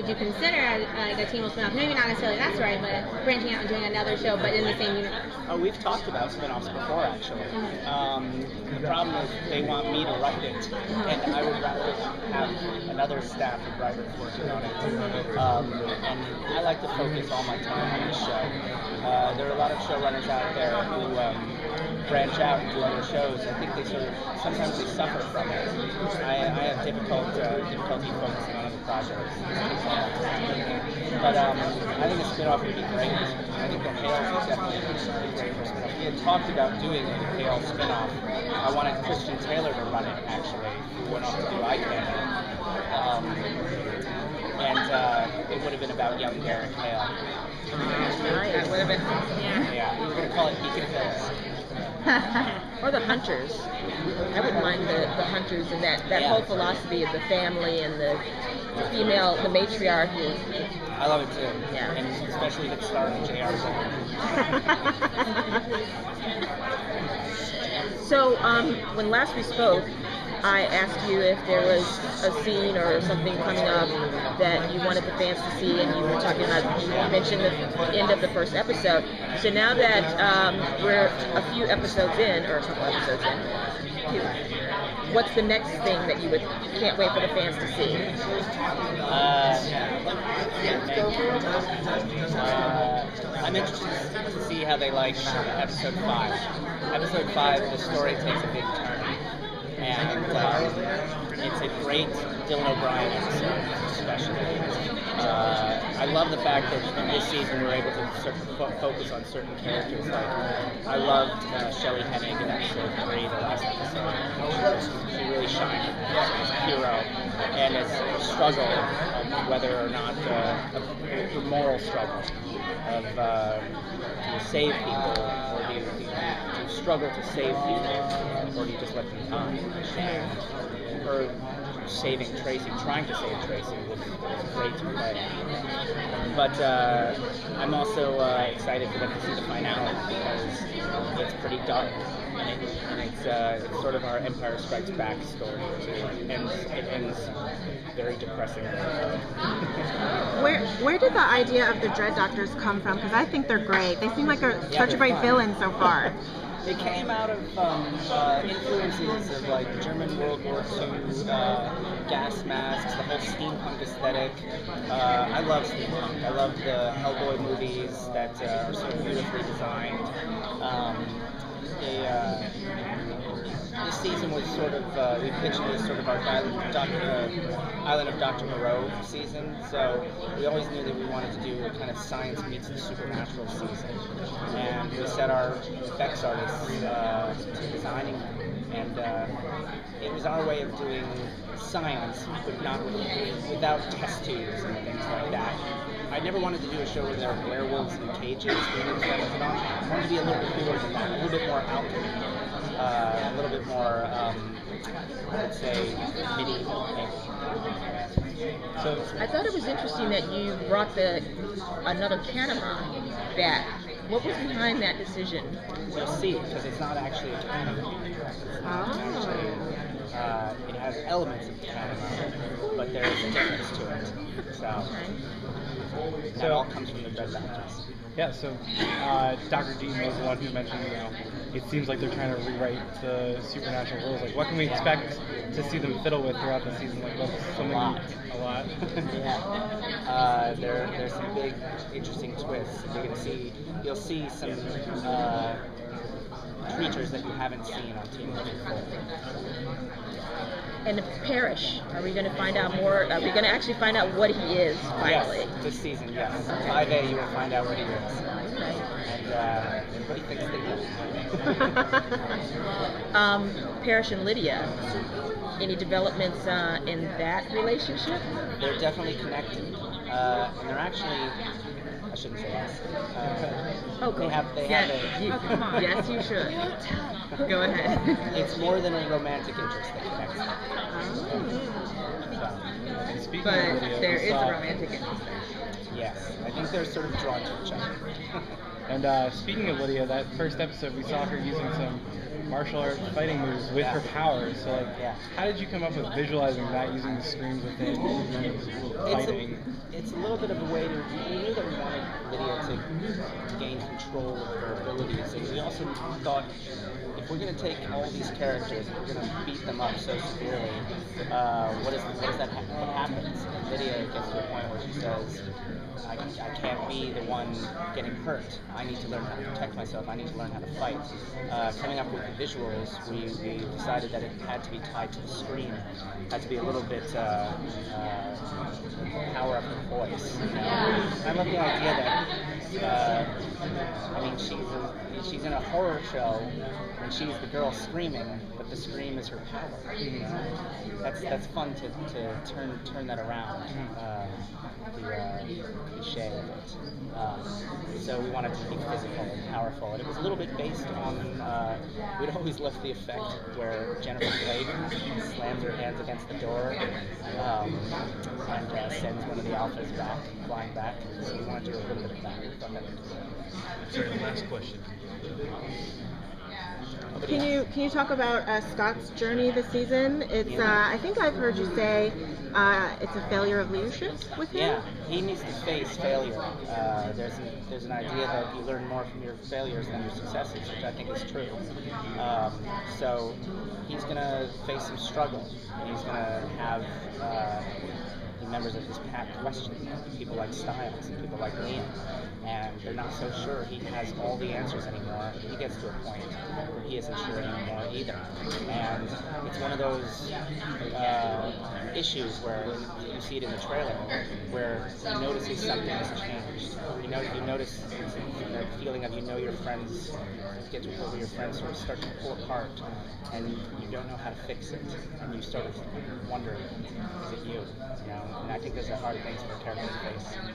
you consider like a Teen Wolf spinoff? Maybe not necessarily that story, but branching out and doing another show, but in the same universe. Oh, we've talked about spinoffs before, actually. The problem is they want me to write it, and I would rather have another staff of writers working on it. And I like to focus all my time on the show. There are a lot of showrunners out there who branch out and do other shows. I think they sometimes they suffer from it. I have difficulty focusing on other projects. But I think a spinoff would be great. I think the Hales is definitely great for a spinoff. We had talked about doing a Hales spinoff. I wanted Christian Taylor to run it, actually, who went off to do iCandy. And it would have been about young Derek Hale. It would have been. Yeah, we were going to call it Beacon Hills. Or the Hunters. I wouldn't mind the Hunters and that whole philosophy of the family and the female, the matriarchy. I love it too. Yeah. And especially if it's starring J.R. So, when last we spoke, I asked you if there was a scene or something coming up that you wanted the fans to see, and you were talking about, you mentioned the end of the first episode. So now that we're a few episodes in, or a couple episodes in, what's the next thing that you can't wait for the fans to see? I'm interested to see how they like episode 5. Episode 5, the story takes a big turn. And it's a great Dylan O'Brien episode, especially. I love the fact that this season we're able to focus on certain characters. Like, I loved Shelley Hennig in episode 3, the last episode. She really shined as a hero, and as a struggle of whether or not a moral struggle of do you save people, or do you struggle to save people, or do you just let them die? And her saving Tracy, trying to save Tracy, was great to play. But I'm also excited for them to see the finale, because it's pretty dark, and it's sort of our Empire Strikes Back story too. It ends very depressingly. Where did the idea of the Dread Doctors come from? Because I think they're great. They seem like such a great villain so far. They came out of influences of like German World War II, gas masks, the whole steampunk aesthetic. I love steampunk. I love the Hellboy movies that are so beautifully designed. This season was sort of, we pitched it as sort of our Island of Dr. Moreau season, so we always knew that we wanted to do a kind of science meets the supernatural season. And we set our effects artists to designing them, and it was our way of doing science, but not without test tubes and things like that. I never wanted to do a show where there were werewolves in cages. I wanted to be a little bit cooler than that, a little bit more out there. A little bit more, I would say, medieval, maybe. So I thought it was interesting that you brought another Canema back. What was behind that decision? You'll see, because it's not actually a Canema. It has elements of Canema, but there is a difference to it. So that all comes from the Dread Doctors. Yeah, so Dr. Dean was the one who mentioned, it seems like they're trying to rewrite the supernatural rules. Like, what can we expect to see them fiddle with throughout the season? Like, what's something a lot? Yeah. There's some big, interesting twists. You'll see some creatures that you haven't seen on Teen Wolf before. And the Parrish, are we going to find out more? Are we going to actually find out what he is finally? Yes, this season, yes. 5A, you will find out what he is. And everybody thinks they know. Parrish and Lydia, any developments in that relationship? They're definitely connected. And they're actually, I shouldn't say this. They have yes, you should. Go ahead. It's more than a romantic interest that connects them. But there is a romantic interest there. Yes, I think they're sort of drawn to each other. And speaking of Lydia, that first episode we saw her using some martial art fighting moves with her powers. So like, how did you come up with visualizing that using the screams within fighting? It's a little bit of a way to. We knew that we wanted Lydia to gain control of her abilities, and we also thought if we're going to take all these characters, if we're going to beat them up so severely, what happens? And Lydia gets to a point where she says, I can't be the one getting hurt. I need to learn how to protect myself. I need to learn how to fight. Coming up with the visuals, we decided that it had to be tied to the screen. It had to be a little bit power up her voice. I love the idea that she's in a horror show and she's the girl screaming, but the scream is her power. You know? That's fun to turn that around. The cliche of it. So we wanted to be physical and powerful, and it was a little bit based on. We'd always left the effect where Jennifer Blake slams her hands against the door and sends one of the alphas flying back. So we wanted to do a little bit of that. Sorry, last question. Can you talk about Scott's journey this season? It's I think I've heard you say it's a failure of leadership with him. Yeah, he needs to face failure. There's an idea that you learn more from your failures than your successes, which I think is true. So he's gonna face some struggle. He's gonna have members of his pack question people like Styles and people like Liam, and they're not so sure he has all the answers anymore. He gets to a point where he isn't sure anymore either, and it's one of those issues where you see it in the trailer where you notice something has changed. You notice the feeling of your friends get to over your friends sort of start to pull apart, and you don't know how to fix it, and you start to wonder, is it you? And I think those are hard things for characters to face.